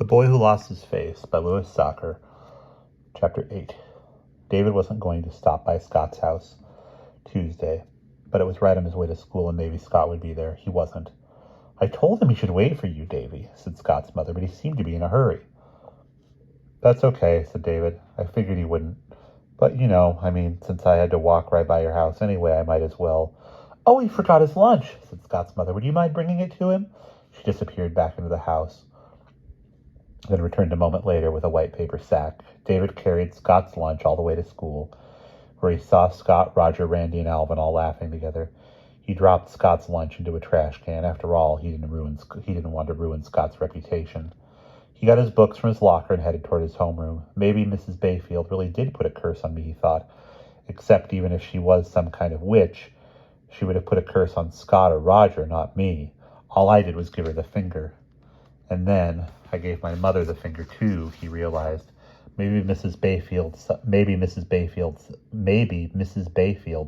The Boy Who Lost His Face by Louis Sachar, Chapter 8. David wasn't going to stop by Scott's house Tuesday, but it was right on his way to school and maybe Scott would be there. He wasn't. "I told him he should wait for you, Davy," said Scott's mother, "but he seemed to be in a hurry." "That's okay," said David. "I figured he wouldn't. But, since I had to walk right by your house anyway, I might as well." "Oh, he forgot his lunch," said Scott's mother. "Would you mind bringing it to him?" She disappeared back into the house, then returned a moment later with a white paper sack. David carried Scott's lunch all the way to school, where he saw Scott, Roger, Randy, and Alvin all laughing together. He dropped Scott's lunch into a trash can. After all, he didn't want to ruin Scott's reputation. He got his books from his locker and headed toward his homeroom. Maybe Mrs. Bayfield really did put a curse on me, he thought. Except even if she was some kind of witch, she would have put a curse on Scott or Roger, not me. All I did was give her the finger. And then I gave my mother the finger too, he realized. Maybe Mrs. Bayfield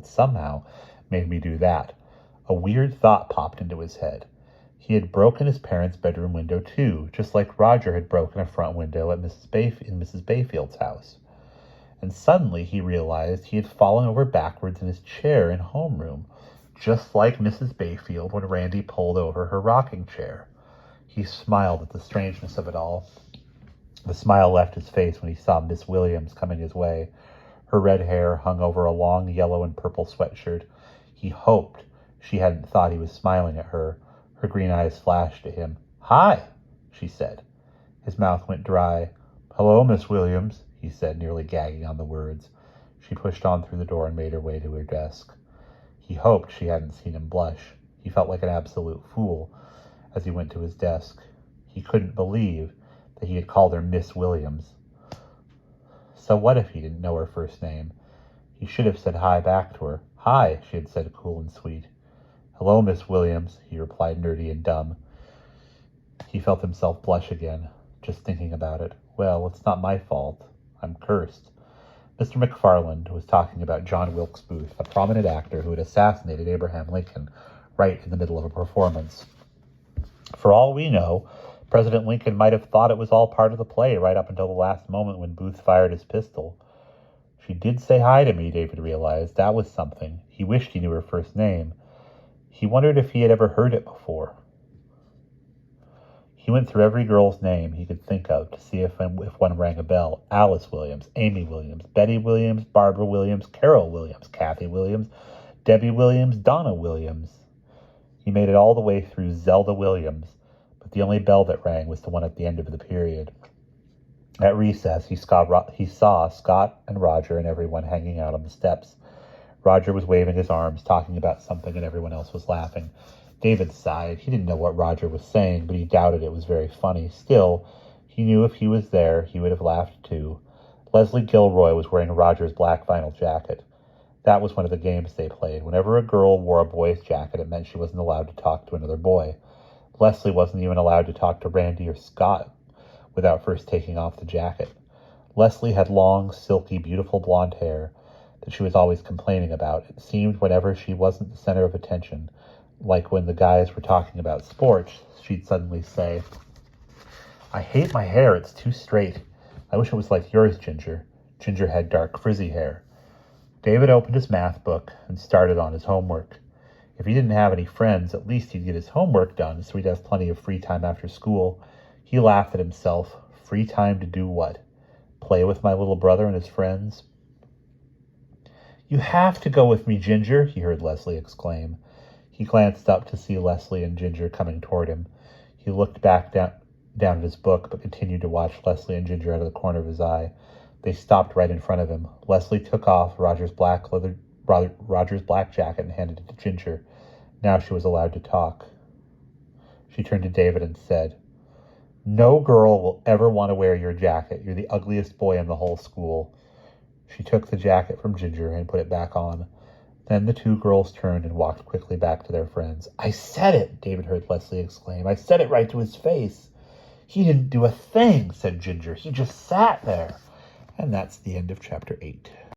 somehow made me do that. A weird thought popped into his head. He had broken his parents' bedroom window too, just like Roger had broken a front window at Mrs. Bayfield's house. And suddenly he realized he had fallen over backwards in his chair in homeroom, just like Mrs. Bayfield when Randy pulled over her rocking chair. He smiled at the strangeness of it all. The smile left his face when he saw Miss Williams coming his way. Her red hair hung over a long yellow and purple sweatshirt. He hoped she hadn't thought he was smiling at her. Her green eyes flashed at him. "Hi," she said. His mouth went dry. "Hello, Miss Williams," he said, nearly gagging on the words. She pushed on through the door and made her way to her desk. He hoped she hadn't seen him blush. He felt like an absolute fool as he went to his desk. He couldn't believe that he had called her Miss Williams. So what if he didn't know her first name? He should have said hi back to her. "Hi," she had said, cool and sweet. "Hello, Miss Williams," he replied, nerdy and dumb. He felt himself blush again, just thinking about it. Well, it's not my fault. I'm cursed. Mr. McFarland was talking about John Wilkes Booth, a prominent actor who had assassinated Abraham Lincoln right in the middle of a performance. For all we know, President Lincoln might have thought it was all part of the play right up until the last moment when Booth fired his pistol. She did say hi to me, David realized. That was something. He wished he knew her first name. He wondered if he had ever heard it before. He went through every girl's name he could think of to see if one rang a bell. Alice Williams, Amy Williams, Betty Williams, Barbara Williams, Carol Williams, Kathy Williams, Debbie Williams, Donna Williams. He made it all the way through Zelda Williams, but the only bell that rang was the one at the end of the period. At recess, he saw Scott and Roger and everyone hanging out on the steps. Roger was waving his arms, talking about something, and everyone else was laughing. David sighed. He didn't know what Roger was saying, but he doubted it was very funny. Still, he knew if he was there, he would have laughed too. Leslie Gilroy was wearing Roger's black vinyl jacket. That was one of the games they played. Whenever a girl wore a boy's jacket, it meant she wasn't allowed to talk to another boy. Leslie wasn't even allowed to talk to Randy or Scott without first taking off the jacket. Leslie had long, silky, beautiful blonde hair that she was always complaining about. It seemed whenever she wasn't the center of attention, like when the guys were talking about sports, she'd suddenly say, "I hate my hair, it's too straight. I wish it was like yours, Ginger." Ginger had dark, frizzy hair. David opened his math book and started on his homework. If he didn't have any friends, at least he'd get his homework done so he'd have plenty of free time after school. He laughed at himself. Free time to do what? Play with my little brother and his friends? "You have to go with me, Ginger," he heard Leslie exclaim. He glanced up to see Leslie and Ginger coming toward him. He looked back down at his book, but continued to watch Leslie and Ginger out of the corner of his eye. They stopped right in front of him. Leslie took off Roger's black jacket and handed it to Ginger. Now she was allowed to talk. She turned to David and said, "No girl will ever want to wear your jacket. You're the ugliest boy in the whole school." She took the jacket from Ginger and put it back on. Then the two girls turned and walked quickly back to their friends. "I said it," David heard Leslie exclaim. "I said it right to his face." "He didn't do a thing," said Ginger. "He just sat there." And that's the end of Chapter 8.